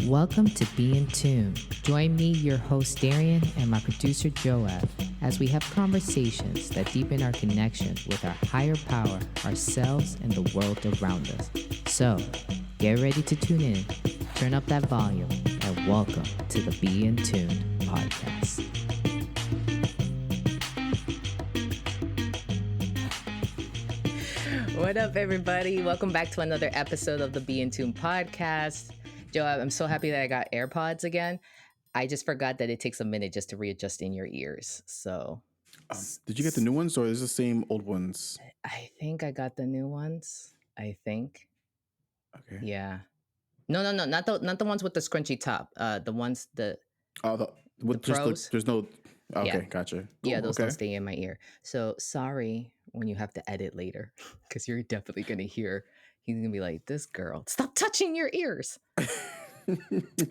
Welcome to Be in Tune. Join me, your host Darian, and my producer Joab, as we have conversations that deepen our connection with our higher power, ourselves, and the world around us. So, get ready to tune in, turn up that volume, and welcome to the Be in Tune podcast. What up, everybody? Welcome back to another episode of the Be in Tune podcast. Joab, I'm so happy that I got AirPods again. I just forgot that it takes a minute just to readjust in your ears. So, did you get the new ones or is it the same old ones? I think I got the new ones. I think. Okay. Yeah. No, not the ones with the scrunchy top. The ones the pros. There's no. Okay, Yeah. gotcha. Cool, Yeah, those don't stay in my ear. So sorry when you have to edit later, because you're definitely gonna hear. He's gonna be like, "This girl, stop touching your ears."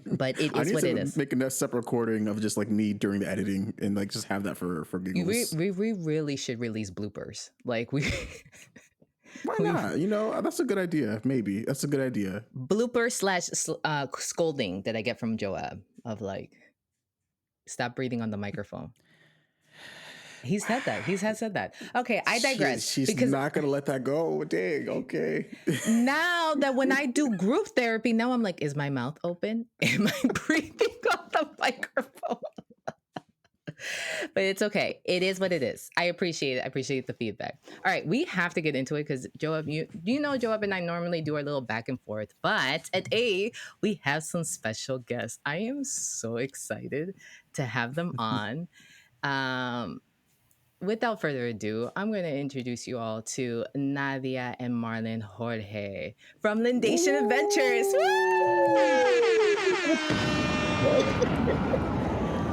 But it is what it is. Making that separate recording of just like me during the editing and like just have that for giggles. We really should release bloopers. Like we. Why not? You know, that's a good idea. Maybe that's a good idea. Blooper / scolding that I get from Joab of like, stop breathing on the microphone. He said that. He has said that. Okay, I digress. She's because not gonna let that go. Dang. Okay. Now that when I do group therapy, now I'm like, is my mouth open? Am I breathing on the microphone? But it's okay. It is what it is. I appreciate it. I appreciate the feedback. All right, we have to get into it because Joab, you know, Joab and I normally do our little back and forth, but at A, we have some special guests. I am so excited to have them on. Without further ado, I'm going to introduce you all to Nadia and Marlon Jorge from Lindation Adventures.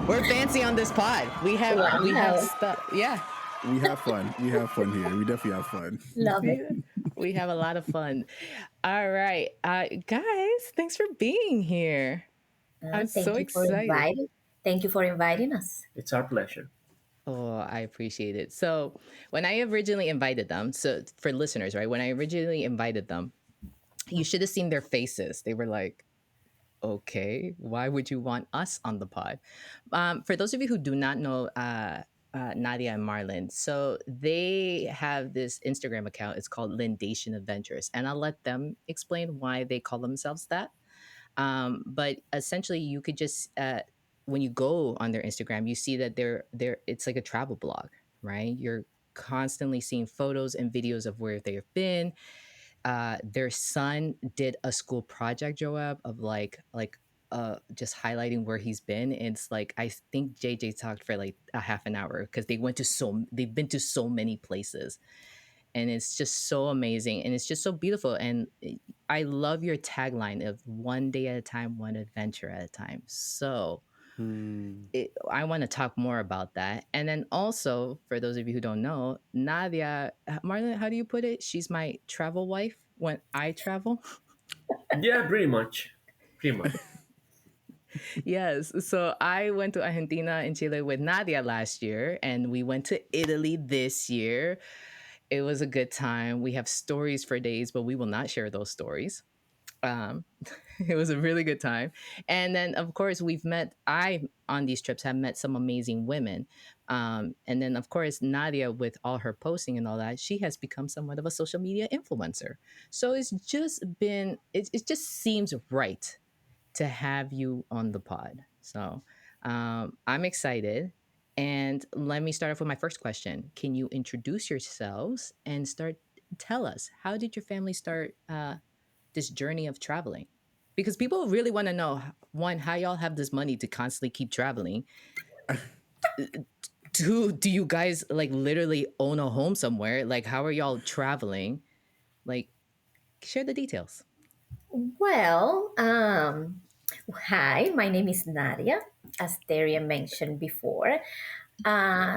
We're fancy on this pod. We have stuff. Yeah. We have fun. We have fun here. We definitely have fun. Love it. We have a lot of fun. All right. Guys, thanks for being here. I'm so excited. Thank you for inviting us. It's our pleasure. Oh, I appreciate it. So when I originally invited them, so for listeners, right? When I originally invited them, you should have seen their faces. They were like, okay, why would you want us on the pod? For those of you who do not know Nadia and Marlon, so they have this Instagram account. It's called Lindation Adventures. And I'll let them explain why they call themselves that. But essentially, you could just... when you go on their Instagram, you see that it's like a travel blog, right? You're constantly seeing photos and videos of where they have been. Their son did a school project, Joab, of just highlighting where he's been. And it's like, I think JJ talked for like a half an hour because they've been to so many places. And it's just so amazing. And it's just so beautiful. And I love your tagline of one day at a time, one adventure at a time. So I want to talk more about that. And then also, for those of you who don't know, Nadia, Marlon, how do you put it? She's my travel wife when I travel. Yeah, pretty much. Yes. So I went to Argentina and Chile with Nadia last year, and we went to Italy this year. It was a good time. We have stories for days, but we will not share those stories. It was a really good time. And then, of course, on these trips have met some amazing women. And then, of course, Nadia, with all her posting and all that, she has become somewhat of a social media influencer. So it just seems right to have you on the pod. So I'm excited. And let me start off with my first question. Can you introduce yourselves and tell us, how did your family start this journey of traveling? Because people really want to know, one, how y'all have this money to constantly keep traveling. Two, do you guys like literally own a home somewhere? Like, how are y'all traveling? Like, share the details. Well, hi, my name is Nadia, as Daria mentioned before.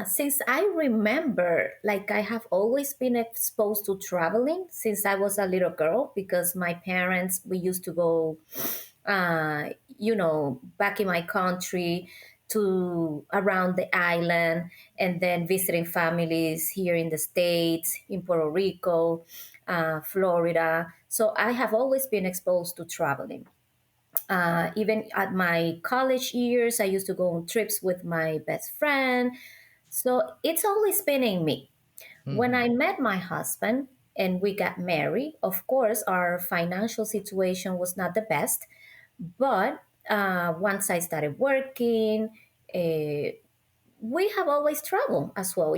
Since I remember, like I have always been exposed to traveling since I was a little girl because my parents, we used to go, back in my country to around the island and then visiting families here in the States, in Puerto Rico, Florida. So I have always been exposed to traveling. Even at my college years, I used to go on trips with my best friend. So it's always been in me. When Mm-hmm. I met my husband and we got married, of course, our financial situation was not the best. But once I started working, uh, we have always traveled as well,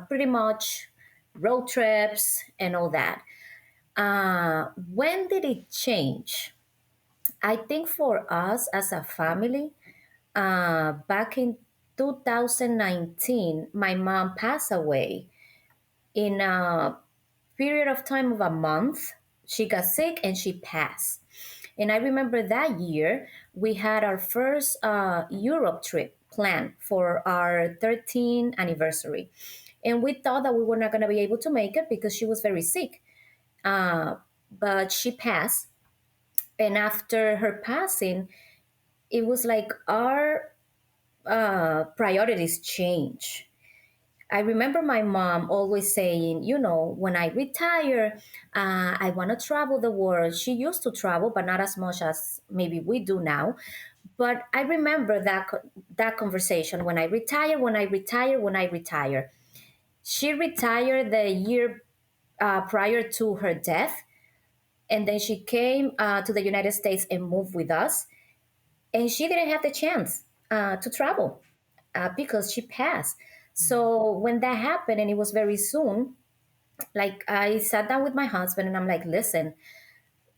pretty much road trips and all that. When did it change? I think for us as a family, back in 2019, my mom passed away in a period of time of a month. She got sick and she passed. And I remember that year we had our first Europe trip planned for our 13th anniversary. And we thought that we were not going to be able to make it because she was very sick. Uh, but she passed. And after her passing, it was like our priorities change. I remember my mom always saying, when I retire, I want to travel the world. She used to travel, but not as much as maybe we do now. But I remember that conversation when I retire, when I retire, when I retire. She retired the year prior to her death, and then she came to the United States and moved with us. And she didn't have the chance to travel because she passed. So when that happened, and it was very soon, like I sat down with my husband and I'm like, listen,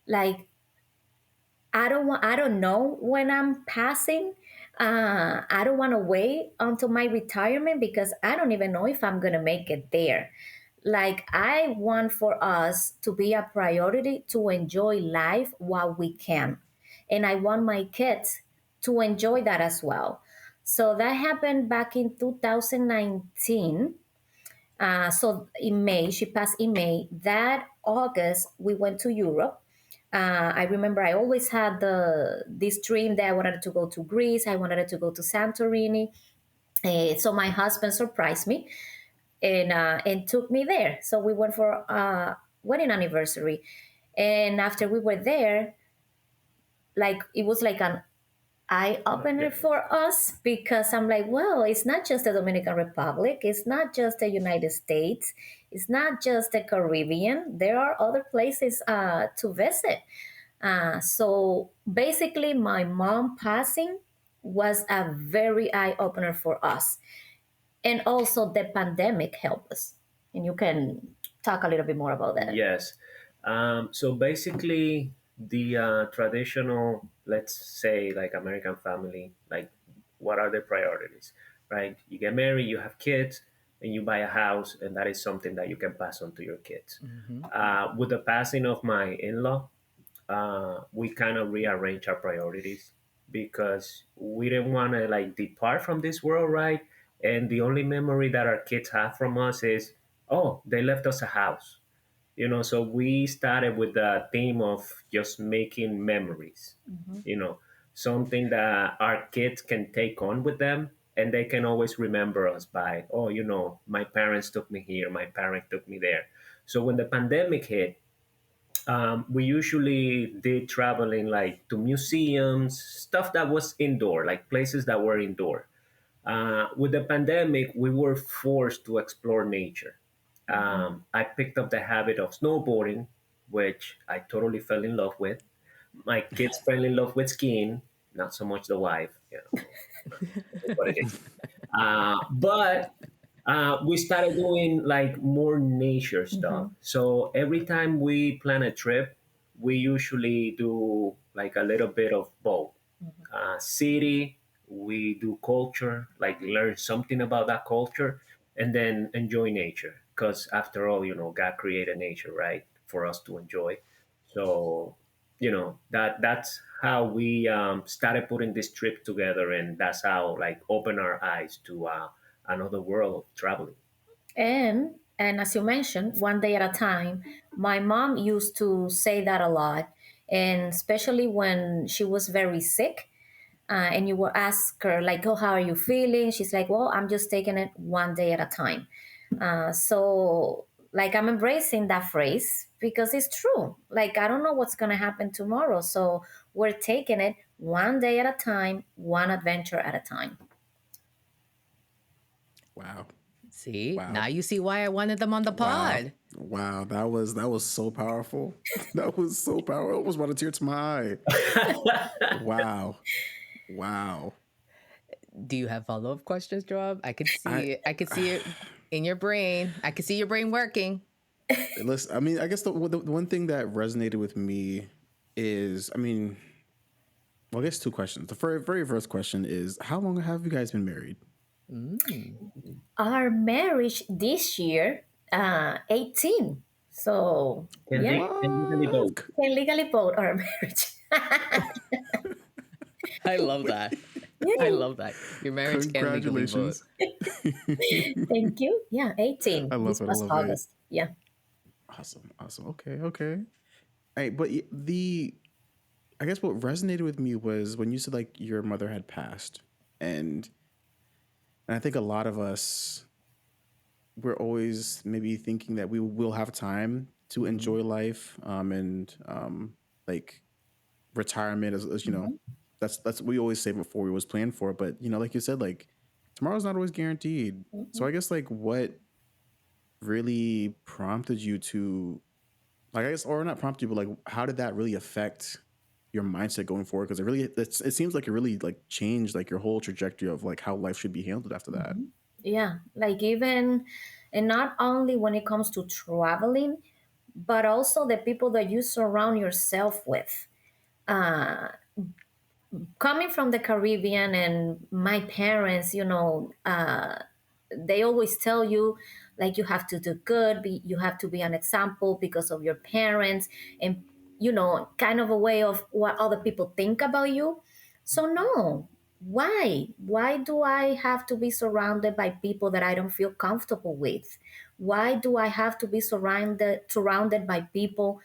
like I don't know when I'm passing. I don't want to wait until my retirement because I don't even know if I'm gonna make it there. Like I want for us to be a priority to enjoy life while we can, and I want my kids to enjoy that as well. So that happened back in 2019. So in May, she passed in May. That August, we went to Europe. I remember I always had this dream that I wanted to go to Greece. I wanted to go to Santorini. So my husband surprised me and took me there. So we went for wedding anniversary, and after we were there, like it was like an eye opener for us because I'm like, well, it's not just the Dominican Republic, it's not just the United States, it's not just the Caribbean. There are other places to visit. So basically, my mom passing was a very eye opener for us. And also, the pandemic helped us. And you can talk a little bit more about that. Yes. So basically, the traditional, let's say, like American family, like what are the priorities, right? You get married, you have kids, and you buy a house, and that is something that you can pass on to your kids. Mm-hmm. With the passing of my in law, we kind of rearrange our priorities because we didn't want to like depart from this world, right? And the only memory that our kids have from us is, oh, they left us a house, so we started with the theme of just making memories, Mhm. you know something that our kids can take on with them, and they can always remember us by, oh, my parents took me here, my parent took me there. So when the pandemic hit, we usually did traveling like to museums, stuff that was indoor, like places that were indoor. With the pandemic, we were forced to explore nature. Mhm. I picked up the habit of snowboarding, which I totally fell in love with. My kids fell in love with skiing, not so much the wife. It is what it is. But we started doing like more nature stuff. Mhm. So every time we plan a trip, we usually do like a little bit of both. City, we do culture, like learn something about that culture, and then enjoy nature. Because after all, God created nature, right, for us to enjoy. So, that's how we started putting this trip together, and that's how like open our eyes to another world of traveling. And as you mentioned, one day at a time. My mom used to say that a lot, and especially when she was very sick. And you will ask her like, "Oh, how are you feeling?" She's like, "Well, I'm just taking it one day at a time." So Like I'm embracing that phrase because it's true. Like I don't know what's going to happen tomorrow. So we're taking it one day at a time, one adventure at a time. Wow. See, Wow. now you see why I wanted them on the Wow. pod. Wow. That was so powerful. That was so powerful. I almost brought a tear to my eye. Wow. Wow. Do you have follow up questions, Joab? I could I see it. I could see it in your brain. I could see your brain working. listen. I mean, I guess the one thing that resonated with me is, I mean, well, I guess two questions. The very first question is, how long have you guys been married? Mm. Our marriage this year, 18. So Can legally vote. What? can legally vote our marriage. I love that. I Yay. love that. Your marriage can legally vote. Congratulations. Thank you. Yeah, 18 I this love it. I past love it. August. Yeah. Awesome. Awesome. Okay. Okay. Hey, but the I guess what resonated with me was when you said like your mother had passed, and and I think a lot of us we're always maybe thinking that we will have time to Mhm. enjoy life, and like retirement as you know, Mhm. that's we always say before we was planned for. But you know, like you said, like tomorrow's not always guaranteed. So Mhm. I guess like what really prompted you to like I guess or not prompted you, but like how did that really affect your mindset going forward? Because it seems like it really like changed like your whole trajectory of like how life should be handled after that. Mhm. Yeah, like even, and not only when it comes to traveling, but also the people that you surround yourself with. Uh, Coming from the Caribbean and my parents, they always tell you like you have to do good, you have to be an example because of your parents, and kind of a way of what other people think about you. So no, why do I have to be surrounded by people that I don't feel comfortable with? Why do I have to be surrounded by people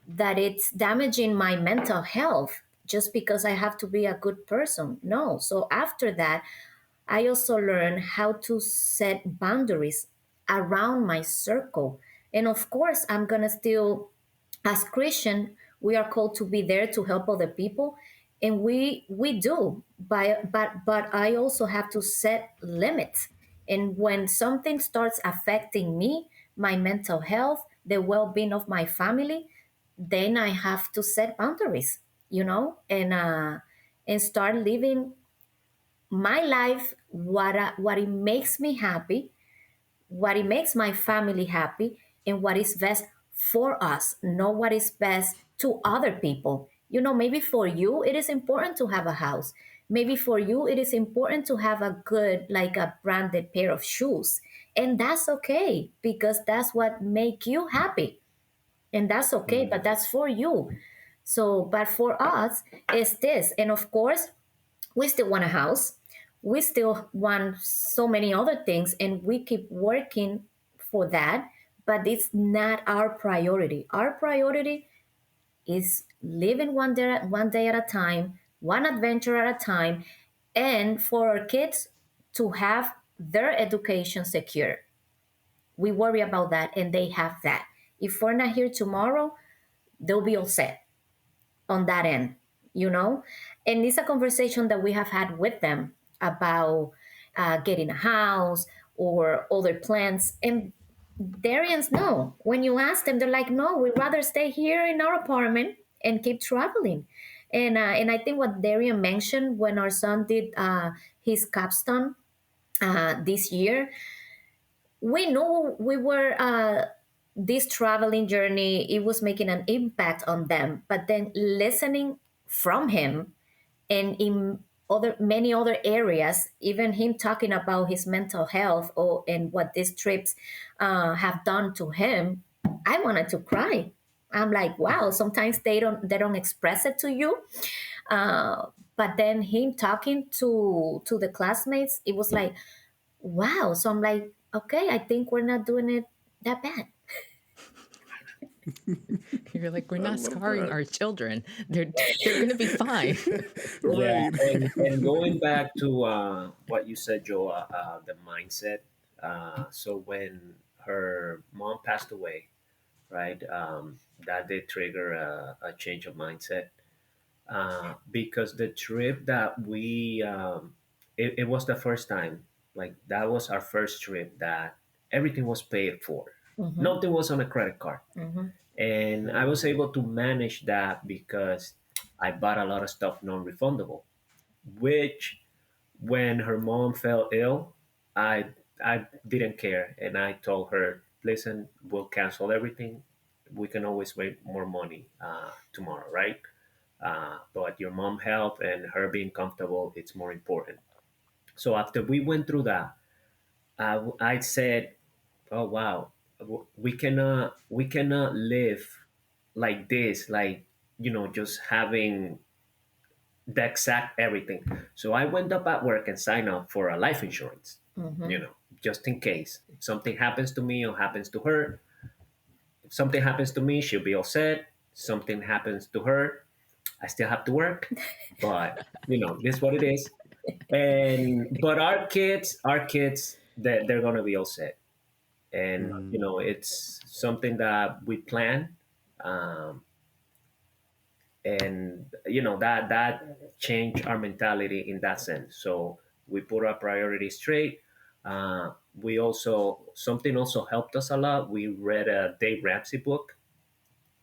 that it's damaging my mental health just because I have to be a good person? No. So after that, I also learned how to set boundaries around my circle. And of course, I'm going to still, as Christian, we are called to be there to help other people. And we do, but I also have to set limits. And when something starts affecting me, my mental health, the well-being of my family, then I have to set boundaries, and start living my life, what it makes me happy, what it makes my family happy, and what is best for us, not what is best to other people. Maybe for you it is important to have a house. Maybe for you it is important to have a good, like a branded pair of shoes. And that's okay because that's what make you happy. And that's okay, but Mm. that's for you. So, but for us, it's this. And of course, we still want a house, we still want so many other things, and we keep working for that. But it's not our priority. Our priority is living one day at a time, one adventure at a time, and for our kids to have their education secure. We worry about that, and they have that. If we're not here tomorrow, they'll be all set on that end, you know? And it's a conversation that we have had with them about getting a house or other plans. And Darians know. When you ask them, they're like, no, we'd rather stay here in our apartment and keep traveling. And I think what Darian mentioned when our son did his capstone this year, we know we were this traveling journey, it was making an impact on them, but then listening from him, and in other many other areas, even him talking about his mental health, and what these trips have done to him, I wanted to cry. I'm like, wow, sometimes they don't express it to you. uh, but then him talking to the classmates, it was like, wow. So I'm like, okay, I think we're not doing it that bad. You're like, we're I not love scarring that. our children. They're gonna be fine. Yeah, Right. and going back to what you said, Joe, the mindset. So when her mom passed away, right? That did trigger a change of mindset, because the trip that it was the first time, like that was our first trip that everything was paid for. Mm-hmm. Nothing was on a credit card. Mm-hmm. And I was able to manage that because I bought a lot of stuff non-refundable, which when her mom fell ill, I I didn't care, and I told her, "Listen, we'll cancel everything. We can always make more money tomorrow, right? But your mom health and her being comfortable, it's more important." So after we went through that, I said, "Oh wow, we cannot live like this, like just having the exact everything." So I went up at work and signed up for a life insurance, Mm-hmm. you know, just in case if something happens to me or happens to her. If something happens to me, she'll be all set. Something happens to her, I still have to work, but this is what it is. And but our kids, they're gonna be all set, and Mm. it's something that we plan. Um, and that changed our mentality in that sense. So we put our priorities straight. We also something also helped us a lot. We read a Dave Ramsey book,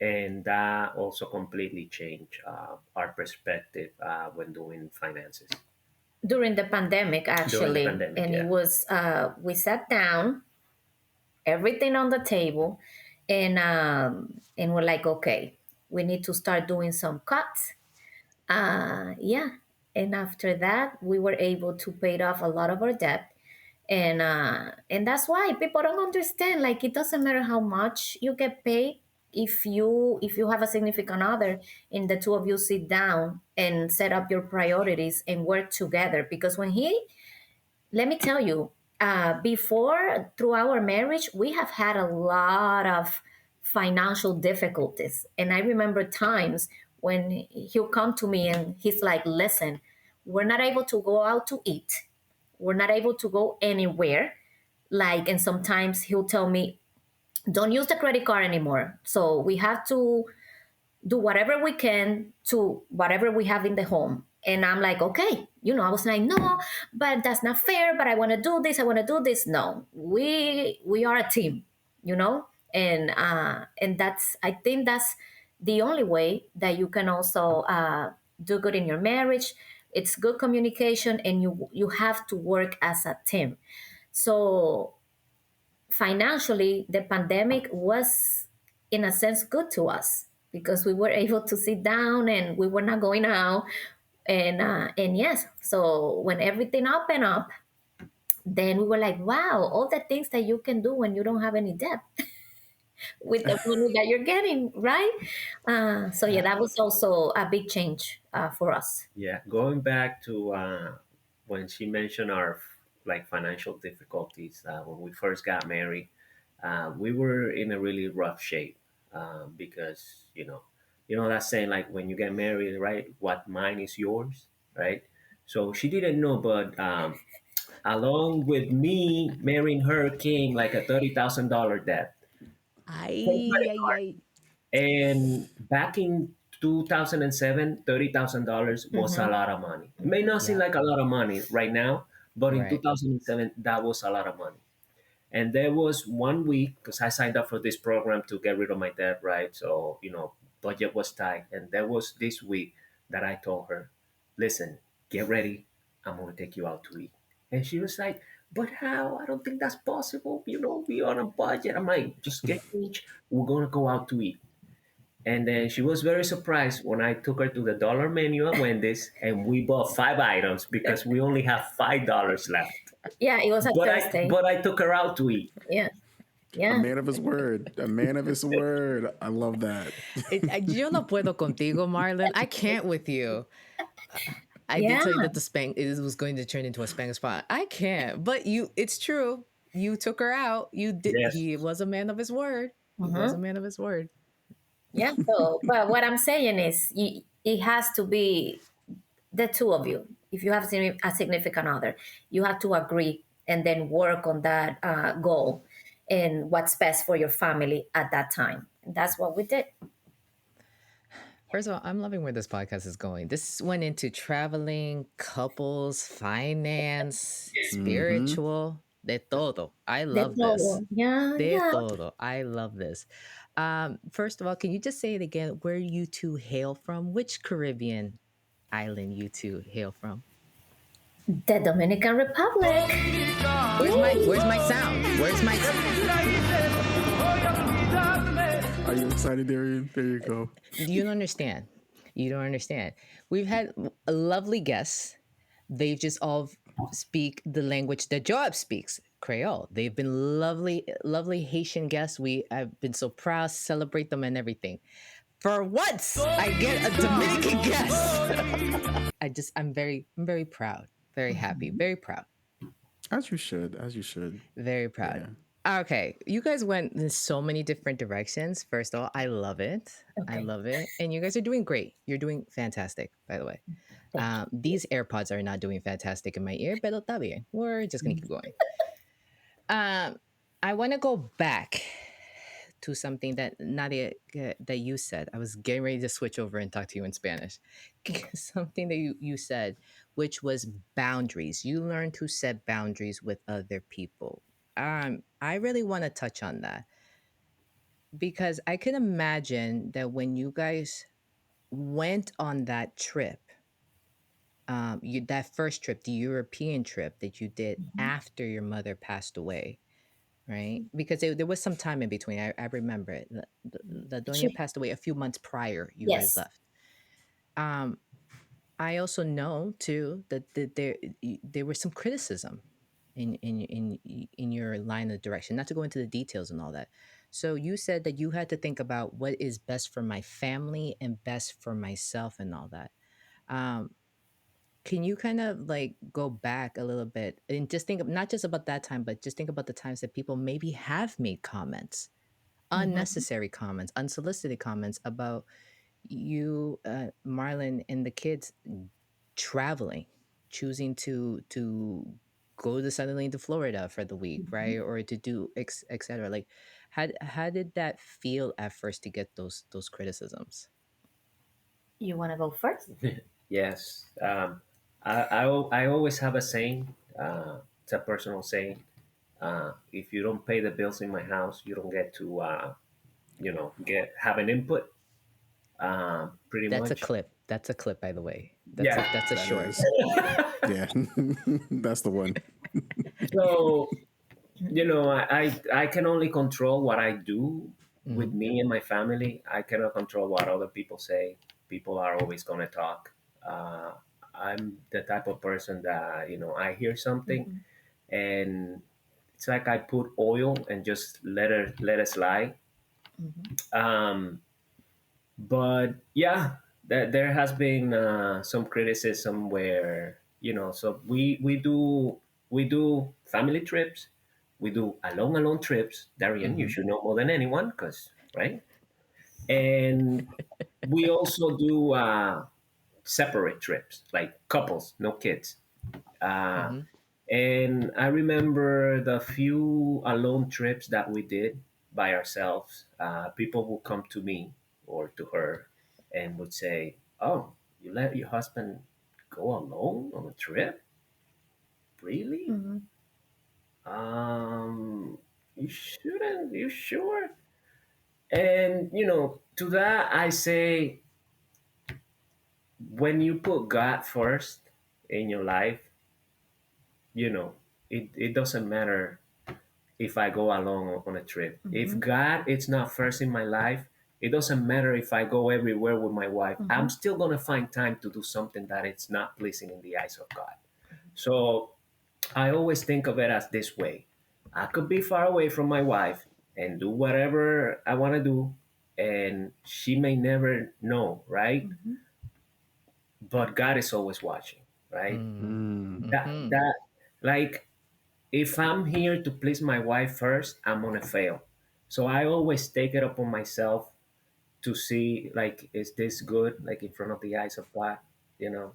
and that also completely changed our perspective when doing finances During the pandemic, during the actually, pandemic. and it Yeah. was we sat down, everything on the table, and we're like, okay, we need to start doing some cuts. Yeah, and after that, we were able to pay off a lot of our debt, and that's why people don't understand. Like, it doesn't matter how much you get paid. If you have a significant other and the two of you sit down and set up your priorities and work together, because when he let me tell you, before, through our marriage, we have had a lot of financial difficulties. And I remember times when he'll come to me and he's like, listen, we're not able to go out to eat. We're not able to go anywhere. Like, and sometimes he'll tell me, don't use the credit card anymore. So we have to do whatever we can to whatever we have in the home. And I'm like, okay, I was like, no, but that's not fair. But I want to do this. I want to do this. No, we are a team, you know, and I think that's the only way that you can also do good in your marriage. It's good communication, and you have to work as a team. So financially, the pandemic was, in a sense, good to us because we were able to sit down and we were not going out. And yes, so when everything opened up, then we were like, wow, all the things that you can do when you don't have any debt with the money that you're getting, right? So yeah, that was also a big change for us. Yeah, going back to when she mentioned our like financial difficulties when we first got married, we were in a really rough shape because that saying like when you get married, right? What mine is yours, right? So she didn't know, but along with me marrying her came like a $30,000 debt. Ay, ay, ay. And back in 2007, $30,000 was a Hmm. lot of money. It may not seem Yeah, like a lot of money right now, but in right. 2007, that was a lot of money. And there was one week because I signed up for this program to get rid of my debt, right? So, budget was tight. And there was this week that I told her, listen, get ready. I'm going to take you out to eat. And she was like, but how? I don't think that's possible. We on a budget. I'm like, just get rich. We're going to go out to eat. And then she was very surprised when I took her to the dollar menu at Wendy's and we bought 5 items because we only have $5 left. Yeah, it was a But I Thursday. but I took her out to eat. Yeah, A yeah, man of his word. A man of his word. I love that. Yo no puedo contigo, Marlon. I can't with you. I did yeah. tell you that the spank it was going to turn into a spank spot. I can't, but it's true. You took her out. You did. Yes. He was a man of his word. He was a Hmm. man of his word. Yeah. So, but what I'm saying is, it has to be the two of you. If you have a significant other, you have to agree and then work on that goal. and what's best for your family at that time. And that's what we did. First of all, I'm loving where this podcast is going. This went into traveling, couples, finance, Mm-hmm. spiritual, de todo. I De love this. todo. Yeah, De yeah. todo. I love this. First of all, can you just say it again where you two hail from? Which Caribbean island you two hail from? The Dominican Republic. Where's my sound? Where's my Are you excited, Darian? There you go. You don't understand. You don't understand. We've had lovely guests. They just all speak the language that Joab speaks, Creole. They've been lovely, lovely Haitian guests. We have been so proud, celebrate them and everything. For once, I get a Dominican guest. I'm very proud, very happy, Mhm. very proud, As you should. As you should. very proud. Yeah. Okay, you guys went in so many different directions. First of all, I love it. I Okay. love it. And you guys are doing great. You're doing fantastic, by the way. Thank These AirPods are not doing fantastic in my ear, but está bien. We're just going to keep going. Um, I want to go back to something that Nadia, that you said. I was getting ready to switch over and talk to you in Spanish. you. Okay. Something that you said, which was boundaries. You learned to set boundaries with other people. I really want to touch on that because I can imagine that when you guys went on that trip, that first trip, the European trip that you did Mhm. after your mother passed away, right? Because there was some time in between. I remember it. The Doña She, passed away a few months prior. You guys yes. left. Um, I also know too that there was some criticism in your line of direction. Not to go into the details and all that. So you said that you had to think about what is best for my family and best for myself and all that. Um, can you kind of like go back a little bit and just think of not just about that time, but just think about the times that people maybe have made comments, Mhm. unnecessary comments, unsolicited comments about you, Marlon, and the kids traveling, choosing to go to suddenly to Florida for the week, Mhm. right, or to do etc. Like, how did that feel at first to get those criticisms? You want to go first? Yes. I always have a saying. It's a personal saying. If you don't pay the bills in my house, you don't get to, get have an input. Pretty That's a much. clip. That's a clip, by the way. Yeah. That's a That short. is. Yeah. That's the one. So I can only control what I do Hmm. with me and my family. I cannot control what other people say. People are always going to talk. Uh, I'm the type of person that I hear something Mhm. and it's like I put oil and just let it slide. Mhm. Um, but yeah, there has been some criticism where so we do family trips, we do alone trips. Darian, you Hmm. should know more than anyone, because right, and we also do separate trips, like couples, no kids. uh, Hmm. and I remember the few alone trips that we did by ourselves. People would come to me or to her and would say, "Oh, you let your husband go alone on a trip? Really? Mhm. You shouldn't. You sure?" And to that I say, when you put God first in your life, you know, it doesn't matter if I go along on a trip. If Mhm. God is not first in my life, it doesn't matter if I go everywhere with my wife. I'm Mhm. still gonna find time to do something that it's not pleasing in the eyes of God. So I always think of it as this way. I could be far away from my wife and do whatever I want to do, and she may never know, right? Mhm. But God is always watching, right? Mm. Mm. Hmm. That like if I'm here to please my wife first, I'm gonna fail. So I always take it upon myself to see, like, is this good, like in front of the eyes of God, you know?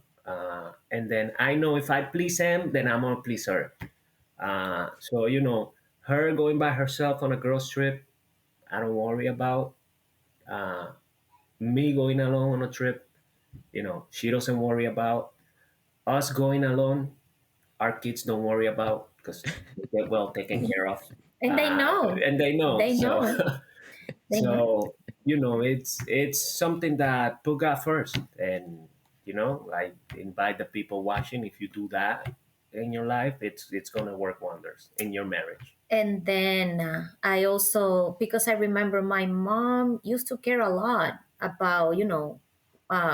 And then I know if I please him, then I'm gonna please her. So Her going by herself on a girls trip, I don't worry about. Uh, Me going alone on a trip, she doesn't worry about. Us going alone, our kids don't worry about because they get well taken care of, And they know. and they know. They So, know. They know. so it's something that put God first, and like invite the people watching. If you do that in your life, it's gonna work wonders in your marriage. And then I also, because I remember my mom used to care a lot about,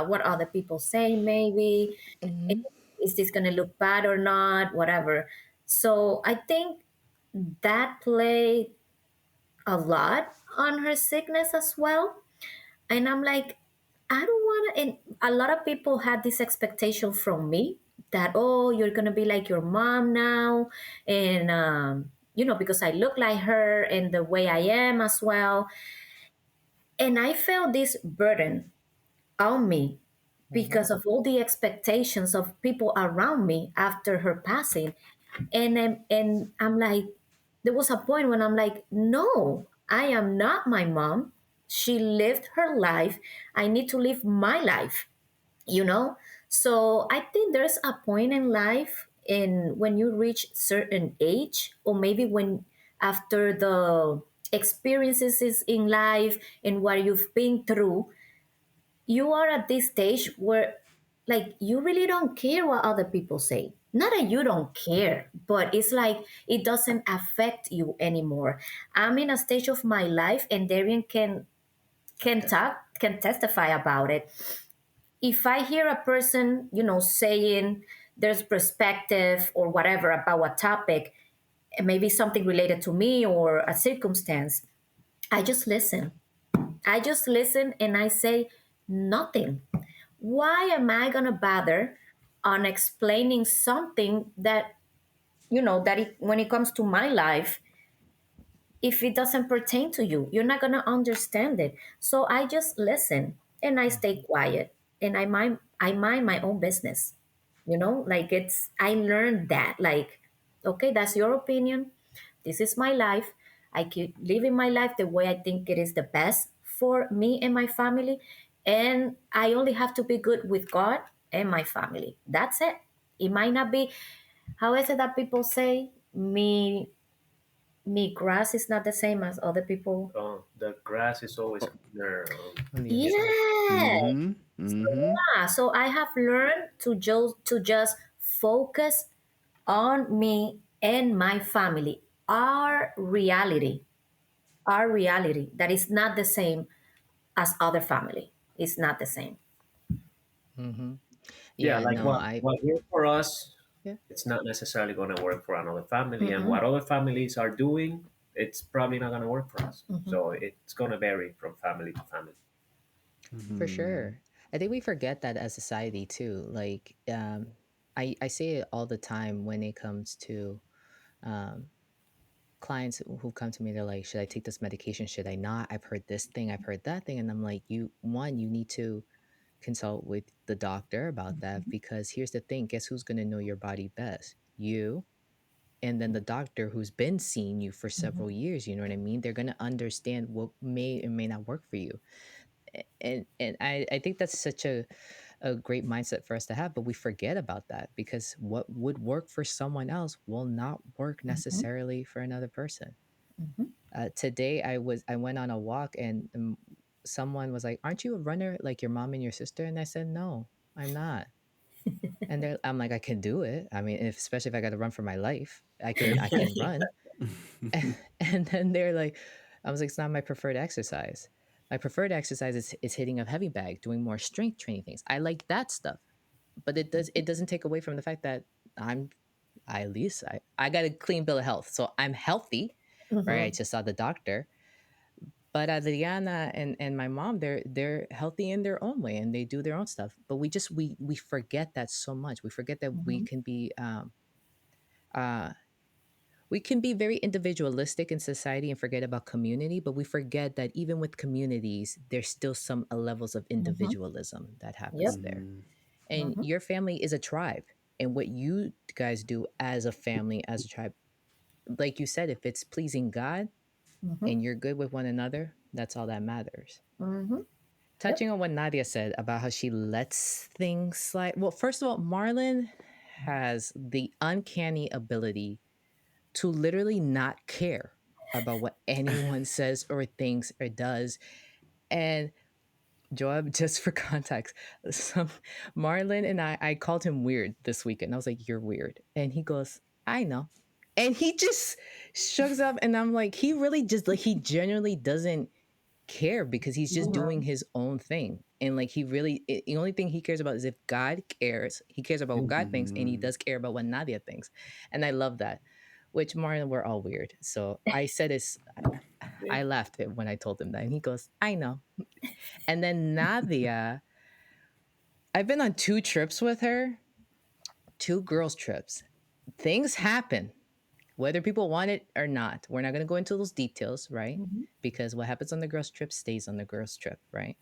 what other people say, maybe. Hmm. Is this going to look bad or not? Whatever. So I think that played a lot on her sickness as well. And I'm like, I don't want to. And a lot of people had this expectation from me that, oh, you're going to be like your mom now. And, because I look like her and the way I am as well. And I felt this burden on me Hmm. because of all the expectations of people around me after her passing. And I'm like, there was a point when I'm like, no, I am not my mom. She lived her life. I need to live my life, you know? So I think there's a point in life in when you reach certain age, or maybe when after the experiences is in life and what you've been through, you are at this stage where like you really don't care what other people say. Not that you don't care, but it's like it doesn't affect you anymore. I'm in a stage of my life, and Darian can testify about it. If I hear a person, saying there's perspective or whatever about a topic, maybe something related to me or a circumstance, I just listen. I just listen and I say nothing. Why am I going to bother on explaining something that, when it comes to my life, if it doesn't pertain to you, you're not going to understand it. So I just listen and I stay quiet and I mind my own business. Like I learned that, like, okay, that's your opinion. This is my life. I keep living my life the way I think it is the best for me and my family. And I only have to be good with God and my family. That's it. It might not be, how is it that people say, me grass is not the same as other people. The grass is always Oh, greener. On the other side. Yeah. mm-hmm. Mm-hmm. So I have learned to just focus on me and my family. Our reality that is not the same as other family. It's not the same. Hmm. Yeah, Yeah, like no, what worked for us, yeah. it's not necessarily going to work for another family, and Mm-mm, what other families are doing, it's probably not going to work for us. mm-hmm, So it's going to vary from family to family. For Mm-hmm. sure. I think we forget that as society too. Like, I say it all the time when it comes to um, clients who come to me. They're like, "Should I take this medication? Should I not? I've heard this thing. I've heard that thing." And I'm like, you need to consult with the doctor about that because here's the thing. Guess who's going to know your body best? You. And then the doctor who's been seeing you for mm-hmm, several years. You know what I mean? They're going to understand what may and may not work for you. And I think that's such a great mindset for us to have, but we forget about that because what would work for someone else will not work mm-hmm, necessarily for another person. mm-hmm, Today I went on a walk and someone was like, "Aren't you a runner like your mom and your sister?" And I said, "No, I'm not." And I'm like, "I can do it. I mean, especially if I got to run for my life, I can run." And then they're like, I was like, it's not my preferred exercise. My preferred exercise is hitting a heavy bag, doing more strength training things. I like that stuff, but it doesn't take away from the fact that I'm I at least I got a clean bill of health, so I'm healthy, right? I mm-hmm, just saw the doctor, but Adriana and my mom, they're healthy in their own way and they do their own stuff. But we forget that so much. We forget that mm-hmm, uh, we can be very individualistic in society and forget about community, but we forget that even with communities, there's still some levels of mm-hmm. individualism that happens Yep. there. Mm-hmm. And your family is a tribe. And what you guys do as a family, as a tribe, like you said, if it's pleasing God Mm-hmm. and you're good with one another, that's all that matters. Mm-hmm. Yep. Touching on what Nadia said about how she lets things slide. Well, first of all, Marlon has the uncanny ability to literally not care about what anyone says or thinks or does. And Joab, just for context, some Marlon and I called him weird this weekend. I was like, "You're weird," and he goes, "I know," and he just shrugs up, and I'm like, he really just like he genuinely doesn't care because he's just doing Mm-hmm. his own thing. And like he really, the only thing he cares about is if God cares. He cares about what God thinks, and he Mhm. does care about what Nadia thinks, and I love that. Which Marlon, we're all weird. So I said this. Yeah. I laughed when I told him that, and he goes, "I know." And then Nadia, I've been on 2 trips with her, 2 girls' trips. Things happen, whether people want it or not. We're not going to go into those details, right? Mm-hmm. Because what happens on the girls' trip stays on the girls' trip, right?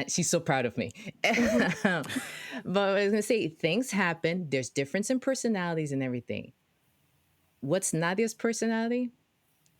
She's so proud of me. Mm-hmm. But I was gonna say things happen. There's difference in personalities and everything. What's Nadia's personality?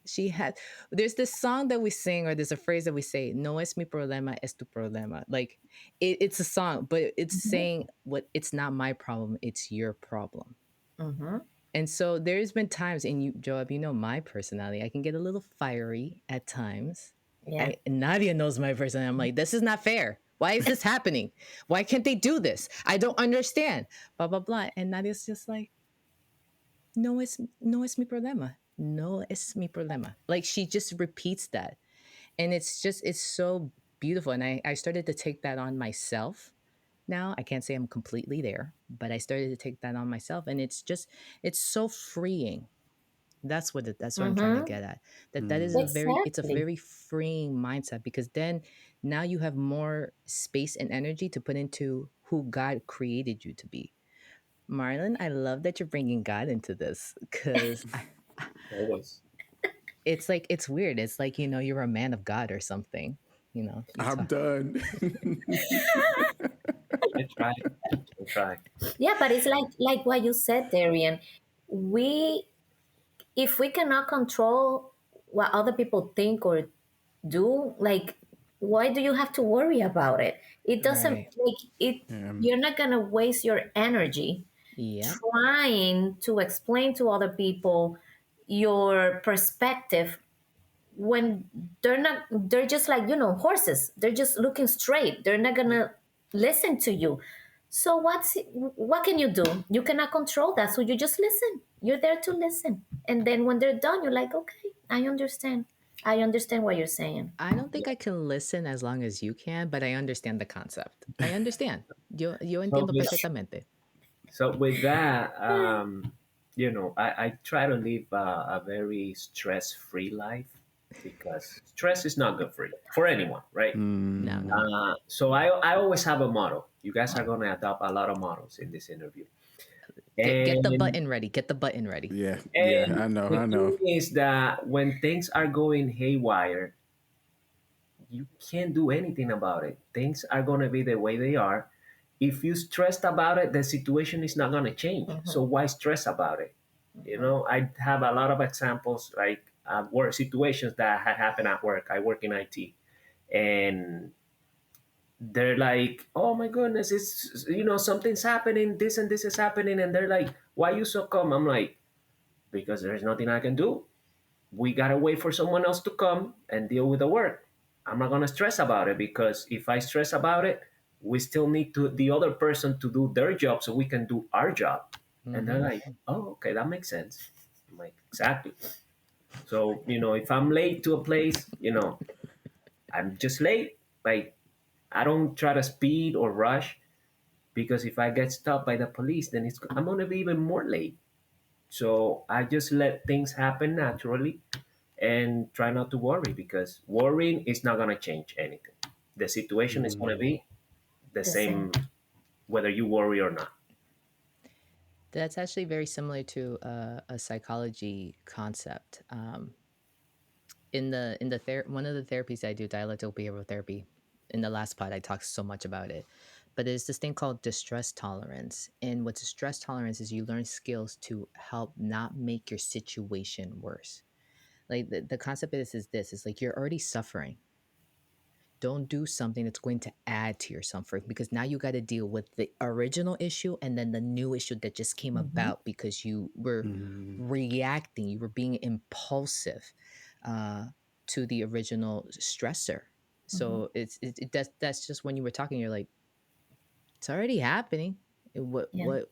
She had. There's this song that we sing, or there's a phrase that we say. No es mi problema, es tu problema. Like it's a song, but it's saying what it's not my problem, it's your problem. Mm-hmm. And so there's been times, and you, Joab, you know my personality. I can get a little fiery at times. Yeah. Nadia knows my personality. I'm like, this is not fair. Why is this happening? Why can't they do this? I don't understand. Blah blah blah. And Nadia's just like, no es mi problema. No es mi problema. Like she just repeats that, and it's so beautiful. And I started to take that on myself. Now I can't say I'm completely there, but I started to take that on myself, and it's so freeing. That's what I'm trying to Mm-hmm. get at. That is Mm. it's a Exactly. very freeing mindset, because then now you have more space and energy to put into who God created you to be. Marlon, I love that you're bringing God into this, because Always. it's like it's weird. It's like you're a man of God or something. You I'm talk. done. I try. I try. Yeah, but it's like what you said, Darian. We if we cannot control what other people think or do, like, why do you have to worry about it? It doesn't Right. like it. Um, You're not gonna waste your energy Yep. trying to explain to other people your perspective when they're just like horses. They're just looking straight. They're not gonna listen to you. So what can you do? You cannot control that, so you just listen. You're there to listen, and then when they're done, you're like, okay, I understand what you're saying. I don't think I can listen as long as you can, but I understand the concept. I understand. Yo So entiendo with, perfectamente. so with that, I try to live a very stress-free life because stress is not good for anyone, right? No, mm, no. So I always have a motto. You guys are going to adopt a lot of models in this interview. Get the And button ready. Get the button ready. yeah, yeah, and I know, the I know. thing is that when things are going haywire, you can't do anything about it. Things are going to be the way they are. If you stressed about it, the situation is not going to change. So Mhm, why stress about it? mhm, I have a lot of examples like work situations that had happened at work. I work in IT, and they're like, "Oh my goodness, it's something's happening. This and this is happening," and they're like, "Why you so calm?" I'm like, "Because there's nothing I can do. We gotta wait for someone else to come and deal with the work. I'm not gonna stress about it because if I stress about it, we still need to the other person to do their job so we can do our job." And they're Mm-hmm. like, "Oh, okay, that makes sense." I'm like, exactly. So, if I'm late to a place, I'm just late. Like, I don't try to speed or rush because if I get stopped by the police, then I'm gonna be even more late. So I just let things happen naturally and try not to worry because worrying is not going to change anything. The situation is going to Mm, be the the same. same whether you worry or not. That's actually very similar to a psychology concept. One of the therapies I do, dialectical behavioral therapy. In the last pod, I talked so much about it, but there's this thing called distress tolerance. And what distress tolerance is, you learn skills to help not make your situation worse. Like the concept is this: is like you're already suffering. Don't do something that's going to add to your suffering, because now you got to deal with the original issue and then the new issue that just came Mm-hmm. about because you were Mm, reacting, you were being impulsive uh, to the original stressor. Mm-hmm. So that's just when you were talking, you're like, it's already happening. What Yeah.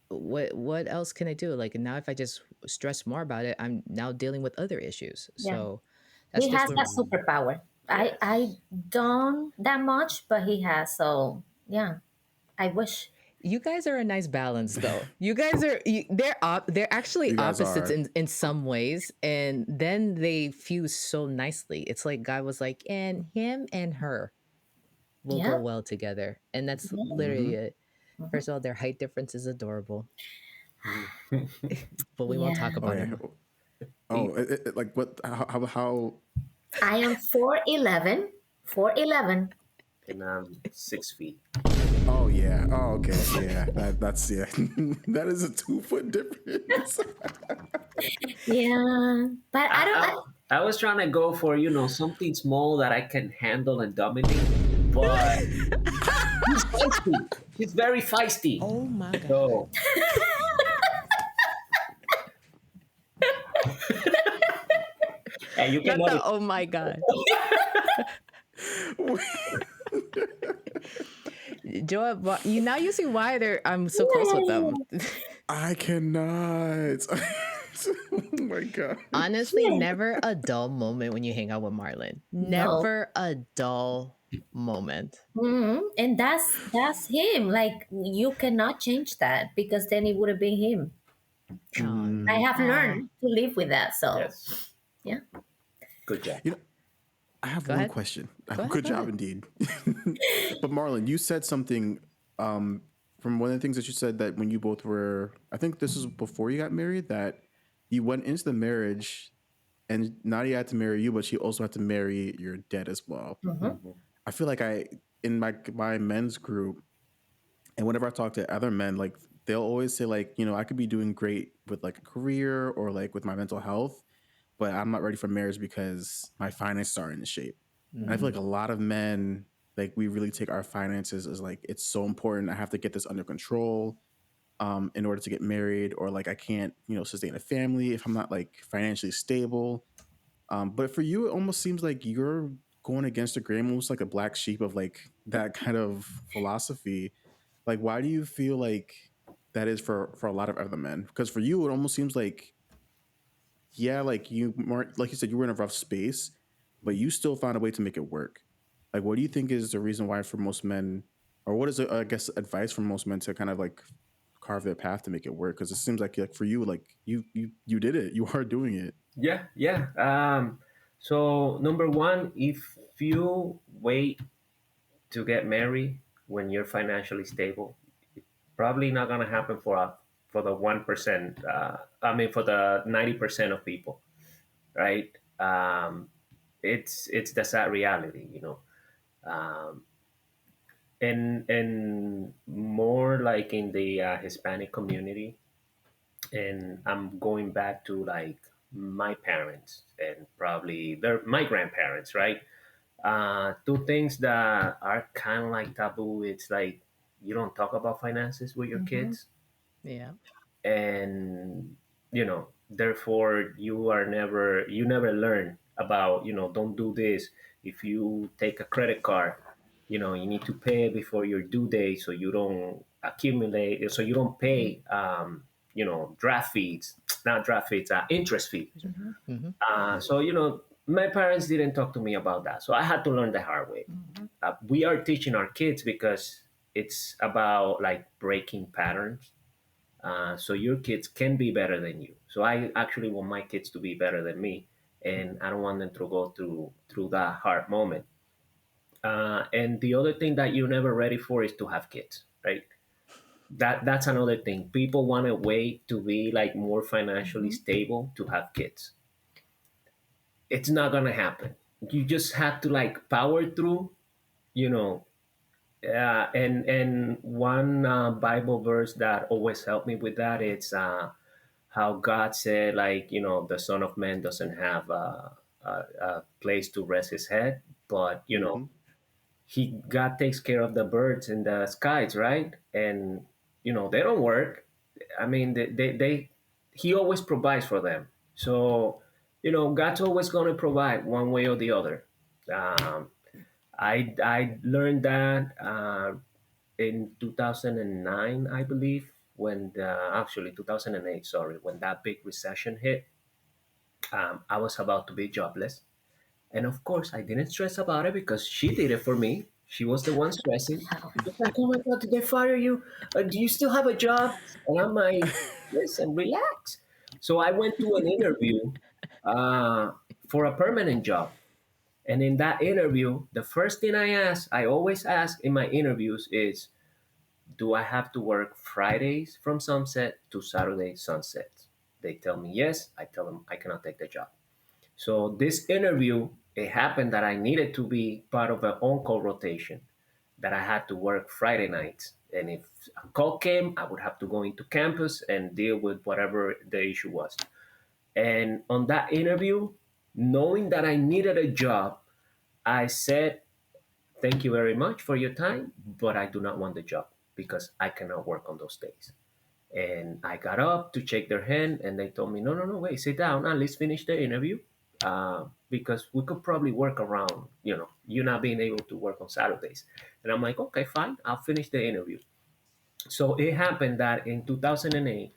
what what else can I do? Like now, if I just stress more about it, I'm now dealing with other issues. Yeah. So that's He just has where that superpower. I Yes. don't that much, but he has. So yeah, I wish. you guys are a nice balance, though. You guys are they're actually you guys opposites are. in some ways, and then they fuse so nicely. It's like God was like, and him and her will go Yeah. well together, and that's Yeah. Hmm. literally it. Mhm. First of all, their height difference is adorable, but we won't talk Yeah. Oh about it yeah. more. Oh, like what? How? I am 4'11". 4'11". And I'm 6 feet. Oh yeah. Oh okay. Yeah. That's yeah. That is a 2 foot difference. Yeah. But I I, don't. I was trying to go for something small that I can handle and dominate, but he's feisty. He's very feisty. Oh my god! So and you Not cannot. the oh my god, Joa. You now you see why I'm so close with them. I cannot. Oh my god. Honestly, never a dull moment when you hang out with Marlon. No. Never a dull moment. And that's him. Like you cannot change that because then it would have been him. Oh, I Mm. have oh. learned to live with that. So Yes. yeah. Good job. You know, I have Go one ahead. question. Go ahead. Good Go job ahead. indeed. But Marlon, you said something um, from one of the things that you said that when you both were, I think this was before you got married, that you went into the marriage and Nadia had to marry you, but she also had to marry your dad as well. Mm-hmm. Mhm. I feel like in my men's group, and whenever I talk to other men, like they'll always say like, I could be doing great with like a career or like with my mental health, but I'm not ready for marriage because my finances are in shape. And I feel Mm-hmm. like a lot of men, like we really take our finances as like it's so important. I have to get this under control in order to get married, or like I can't, sustain a family if I'm not like financially stable. But for you, it almost seems like you're going against the grain, almost like a black sheep of like that kind of philosophy. Like, why do you feel like that is for a lot of other men? Because for you, it almost seems like, yeah, like you weren't, like you said, you were in a rough space, but you still found a way to make it work. Like, what do you think is the reason why for most men, or what is, I guess, advice for most men to kind of like carve their path to make it work? Because it seems like for you, like you did it, you are doing it. Yeah, yeah. So number one, if you wait to get married when you're financially stable, probably not gonna happen for the 1%. I mean, for the 90% of people, right? It's the sad reality. Um, and more like in the Hispanic community, and I'm going back to like my parents and probably my grandparents, right? Two things that are kind of like taboo. It's like you don't talk about finances with your Mm-hmm. kids, Yeah. and therefore you never learn about, don't do this. If you take a credit card, you need to pay before your due date so you don't accumulate, so you don't pay draft fees, not draft fees, interest fees. Mm-hmm. Mm-hmm. So my parents didn't talk to me about that, so I had to learn the hard way. Mm-hmm. We are teaching our kids because it's about like breaking patterns, so your kids can be better than you. So I actually want my kids to be better than me, and I don't want them to go through that hard moment. And the other thing that you're never ready for is to have kids, right? That's another thing. People want to wait to be like more financially Mm-hmm. stable to have kids. It's not gonna happen. You just have to like power through, you know, and one Bible verse that always helped me with that, it's how God said, like, the Son of Man doesn't have a place to rest his head, but Mm-hmm. he God takes care of the birds in the skies, right? And they don't work. I mean, they he always provides for them. So God's always going to provide one way or the other. Um, I learned that in 2009, I believe, when actually 2008, sorry, when that big recession hit. I was about to be jobless, and of course, I didn't stress about it because she did it for me. She was the one stressing. She was like, "Oh my God, did they fire you? Do you still have a job?" And I'm like, "Listen, relax." So I went to an interview uh, for a permanent job. And in that interview, the first thing I always ask in my interviews is, do I have to work Fridays from sunset to Saturday sunset? They tell me yes. I tell them I cannot take the job. So this interview, it happened that I needed to be part of an on-call rotation, that I had to work Friday nights. And if a call came, I would have to go into campus and deal with whatever the issue was. And on that interview, knowing that I needed a job, I said, thank you very much for your time, but I do not want the job because I cannot work on those days. And I got up to shake their hand, and they told me, no, no, no, wait, sit down and let's finish the interview, because we could probably work around, you not being able to work on Saturdays. And I'm like, okay, fine, I'll finish the interview. So it happened that in 2008,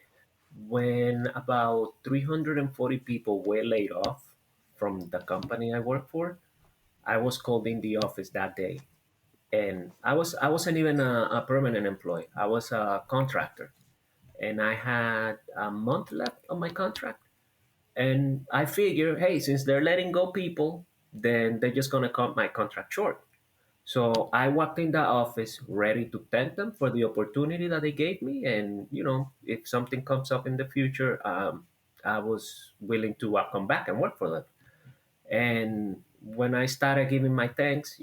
when about 340 people were laid off from the company I work for, I was called in the office that day, and I wasn't even a permanent employee. I was a contractor, and I had a month left on my contract. And I figure, hey, since they're letting go people, then they're just gonna cut my contract short. So I walked in the office ready to thank them for the opportunity that they gave me, and if something comes up in the future, I was willing to come back and work for them. And when I started giving my thanks,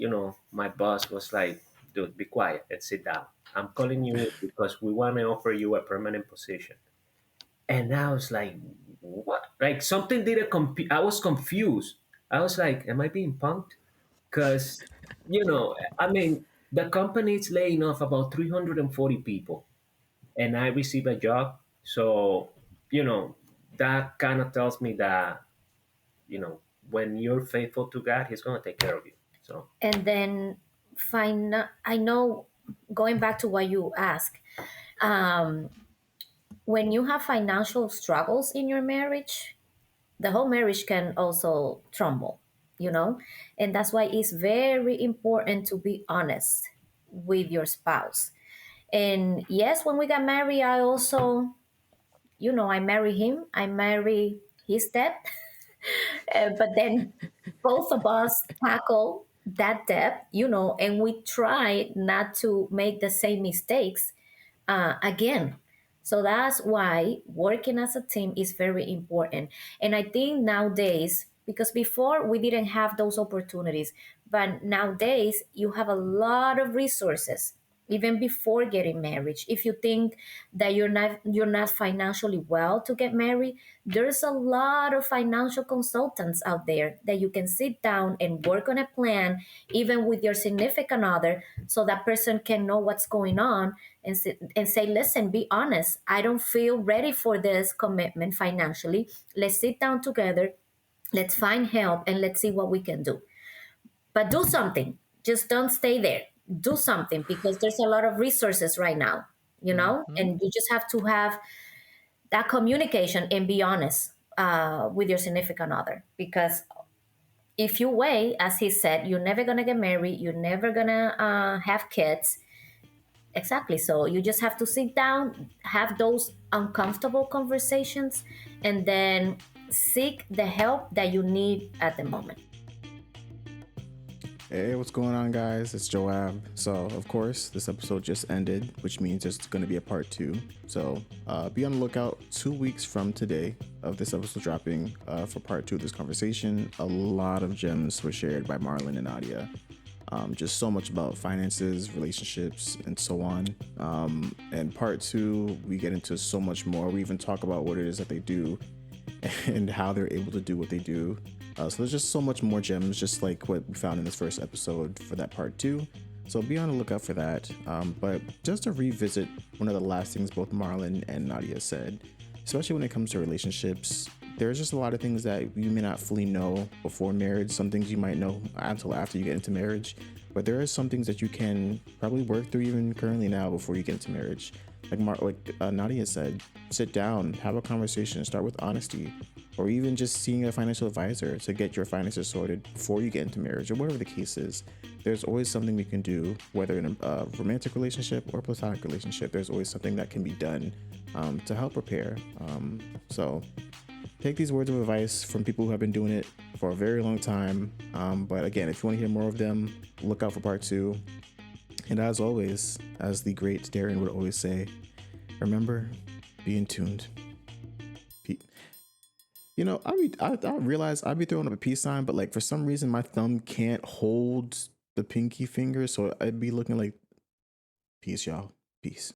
my boss was like, dude, be quiet and sit down. I'm calling you in because we want to offer you a permanent position. And I was like, what? Like something didn't I was confused. I was like, am I being punked? Because, I mean, the company is laying off about 340 people, and I receive a job. So, you know, that kind of tells me that, you know, when you're faithful to God, He's going to take care of you. So, And then I know, going back to what you ask, um, when you have financial struggles in your marriage, the whole marriage can also crumble, you know? And that's why it's very important to be honest with your spouse. And yes, when we got married, I also, I marry him, I marry his dad. But then both of us tackle that debt, and we try not to make the same mistakes again. So that's why working as a team is very important. And I think nowadays, because before we didn't have those opportunities, but nowadays you have a lot of resources even before getting married. If you think that you're not financially well to get married, there's a lot of financial consultants out there that you can sit down and work on a plan, even with your significant other, so that person can know what's going on, and say, listen, be honest, I don't feel ready for this commitment financially. Let's sit down together, let's find help, and let's see what we can do. But do something. Just don't stay there. Do something, because there's a lot of resources right now, Mm-hmm. and you just have to have that communication and be honest with your significant other. Because if you wait, as he said, you're never going to get married, you're never going to have kids. Exactly. So you just have to sit down, have those uncomfortable conversations, and then seek the help that you need at the moment. Hey, what's going on, guys? It's Joab. So, of course, this episode just ended, which means there's going to be a part two. So, be on the lookout 2 weeks from today of this episode dropping for part two of this conversation. A lot of gems were shared by Marlon and Nadia. just so much about finances, relationships, and so on. And part two, we get into so much more. We even talk about what it is that they do and how they're able to do what they do. So there's just so much more gems, just like what we found in this first episode for that part two. So be on the lookout for that. But just to revisit one of the last things both Marlon and Nadia said, especially when it comes to relationships, there's just a lot of things that you may not fully know before marriage. Some things you might know until after you get into marriage. But there are some things that you can probably work through even currently now before you get into marriage. Like Nadia said, sit down, have a conversation, start with honesty, or even just seeing a financial advisor to get your finances sorted before you get into marriage, or whatever the case is. There's always something we can do, whether in a romantic relationship or platonic relationship. There's always something that can be done to help prepare. So take these words of advice from people who have been doing it for a very long time. But again, if you want to hear more of them, look out for part two. And as always, as the great Darren would always say, remember, be in tuned. You know, I realize I'd be throwing up a peace sign, but like for some reason my thumb can't hold the pinky finger, so I'd be looking like peace, y'all. Peace.